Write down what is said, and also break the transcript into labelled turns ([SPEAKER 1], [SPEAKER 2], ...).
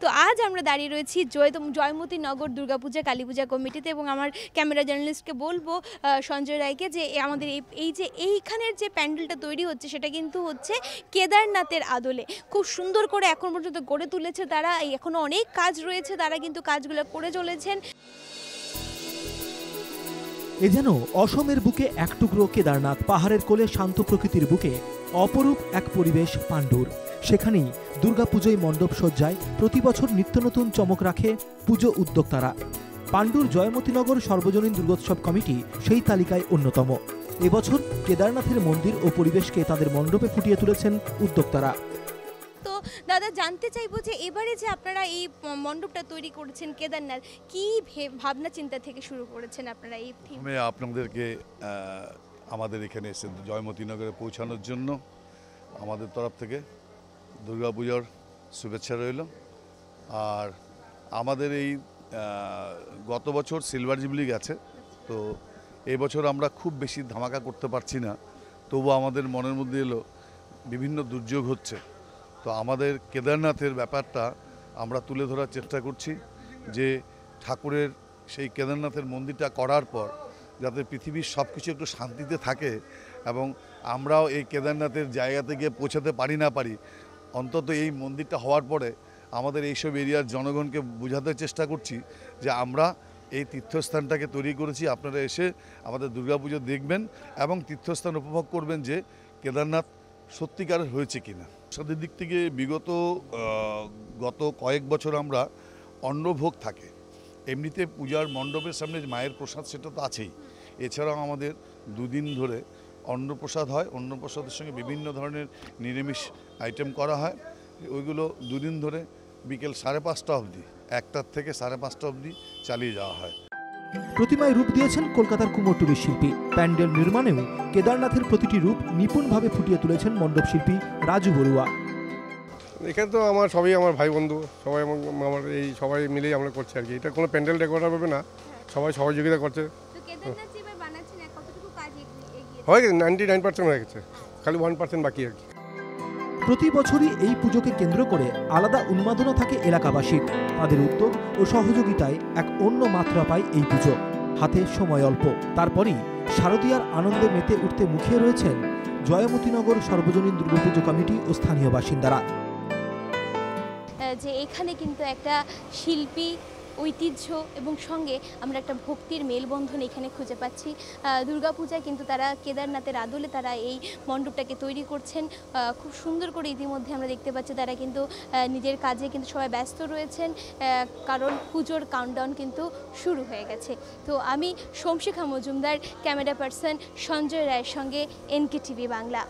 [SPEAKER 1] তো আজ আমরা দাঁড়িয়ে রয়েছি জয়মতী নগর দুর্গাপূজা কালীপূজা কমিটিতে এবং আমার ক্যামেরা জার্নালিস্টকে বলবো সঞ্জয় রায়কে যে আমাদের এই যে এইখানের যে প্যান্ডেলটা তৈরি হচ্ছে সেটা কিন্তু হচ্ছে কেদারনাথের আদলে খুব সুন্দর করে এখন পর্যন্ত গড়ে তুলেছে তারা। এখনো অনেক কাজ রয়েছে, তারা কিন্তু কাজগুলো করে চলেছেন।
[SPEAKER 2] এ যেন অসমের বুকে এক টুকরো কেদারনাথ, পাহাড়ের কোলে শান্ত প্রকৃতির বুকে অপরূপ এক পরিবেশ পাণ্ডুর। সেখানেই দুর্গাপুজোয় মণ্ডপ সজ্জায় প্রতি বছর নিত্য নতুন চমক রাখে পুজো উদ্যোক্তারা। পাণ্ডুর জয়মতীনগর সর্বজনীন দুর্গোৎসব কমিটি সেই তালিকায় অন্যতম। এবছর কেদারনাথের মন্দির ও পরিবেশকে তাদের মণ্ডপে ফুটিয়ে তুলেছেন উদ্যোক্তারা।
[SPEAKER 1] তো দাদা, জানতে চাইবো যে এবারে যে আপনারা এই মণ্ডপটা তৈরি করেছেন কেদারনাথ, কি ভাবনা চিন্তা থেকে শুরু করেছেন আপনারা এই থিম?
[SPEAKER 3] আমি আপনাদেরকে আমাদের এখানে এসে জয়মতীনগরে পৌঁছানোর জন্য আমাদের তরফ থেকে দুর্গাপূজার শুভেচ্ছা রইল। আর আমাদের এই গত বছর সিলভার জুবলি গেছে, তো এই বছর আমরা খুব বেশি ধামাকা করতে পারছি না, তবু আমাদের মনের মধ্যে এলো বিভিন্ন দুর্যোগ হচ্ছে। তো আমাদের কেদারনাথের ব্যাপারটা আমরা তুলে ধরার চেষ্টা করছি যে ঠাকুরের সেই কেদারনাথের মন্দিরটা করার পর যাতে পৃথিবীর সব কিছু একটু শান্তিতে থাকে এবং আমরাও এই কেদারনাথের জায়গাতে গিয়ে পৌঁছাতে পারি না পারি, অন্তত এই মন্দিরটা হওয়ার পরে আমাদের এইসব এরিয়ার জনগণকে বোঝাতে চেষ্টা করছি যে আমরা এই তীর্থস্থানটাকে তৈরি করেছি। আপনারা এসে আমাদের দুর্গাপুজো দেখবেন এবং তীর্থস্থান উপভোগ করবেন যে কেদারনাথ সত্যিকারের হয়েছে কিনা। সাদের দিক থেকে গত কয়েক বছর আমরা অন্নভোগ থাকে, এমনিতে পূজার মণ্ডপের সামনে মায়ের প্রসাদ সেটা তো আছেই, এছাড়াও আমাদের দুদিন ধরে অন্নপ্রসাদ হয়। অন্নপ্রসাদের সঙ্গে বিভিন্ন ধরনের নিরামিষ আইটেম করা হয়। ওইগুলো দুদিন ধরে বিকেল 5:30 অবধি, 1টা থেকে 5:30 অবধি চালিয়ে যাওয়া হয়।
[SPEAKER 2] প্রতিমায় রূপ দিয়েছেন কলকাতার কুমোরটুলির শিল্পী। প্যান্ডেল নির্মাণেও কেদারনাথের প্রতিটি রূপ নিপুণভাবে ফুটিয়ে তুলেছেন মণ্ডপ শিল্পী রাজু বড়ুয়া।
[SPEAKER 4] এখানে তো সবাই আমার ভাই বন্ধু, সবাই আমার এই সবাই মিলেই আমরা করছি আর কি। এটা কোনো প্যান্ডেল ডেকোরেটর হবে না, সবাই সহযোগিতা করছে। হয়ে গেছে, 99% হয়ে গেছে, খালি 1% বাকি আর কি।
[SPEAKER 2] প্রতি বছরই এই পুজোকে কেন্দ্র করে আলাদা উন্মাদনা থাকে এলাকাবাসীর। তাদের উদ্যোগ ও সহযোগিতায় এক অন্য মাত্রা পায় এই পুজো। হাতে সময় অল্প, তারপরই শারদীয়ার আনন্দে মেতে উঠতে মুখিয়ে রয়েছেন জয়মতীনগর সর্বজনীন দুর্গাপুজো কমিটি ও স্থানীয় বাসিন্দারা।
[SPEAKER 1] যে এখানে কিন্তু একটা শিল্পী ঐতিহ্য এবং সঙ্গে আমরা একটা ভক্তির মেলবন্ধন এখানে খুঁজে পাচ্ছি। দুর্গাপূজায় কিন্তু তারা কেদারনাথের আদলে তারা এই মণ্ডপটাকে তৈরি করছেন খুব সুন্দর করে। ইতিমধ্যে আমরা দেখতে পাচ্ছি তারা কিন্তু নিজের কাজে কিন্তু সবাই ব্যস্ত রয়েছেন, কারণ পুজোর কাউন্টডাউন কিন্তু শুরু হয়ে গেছে। তো আমি শমশিখা মজুমদার, ক্যামেরা পার্সন সঞ্জয় রায়ের সঙ্গে NK TV বাংলা।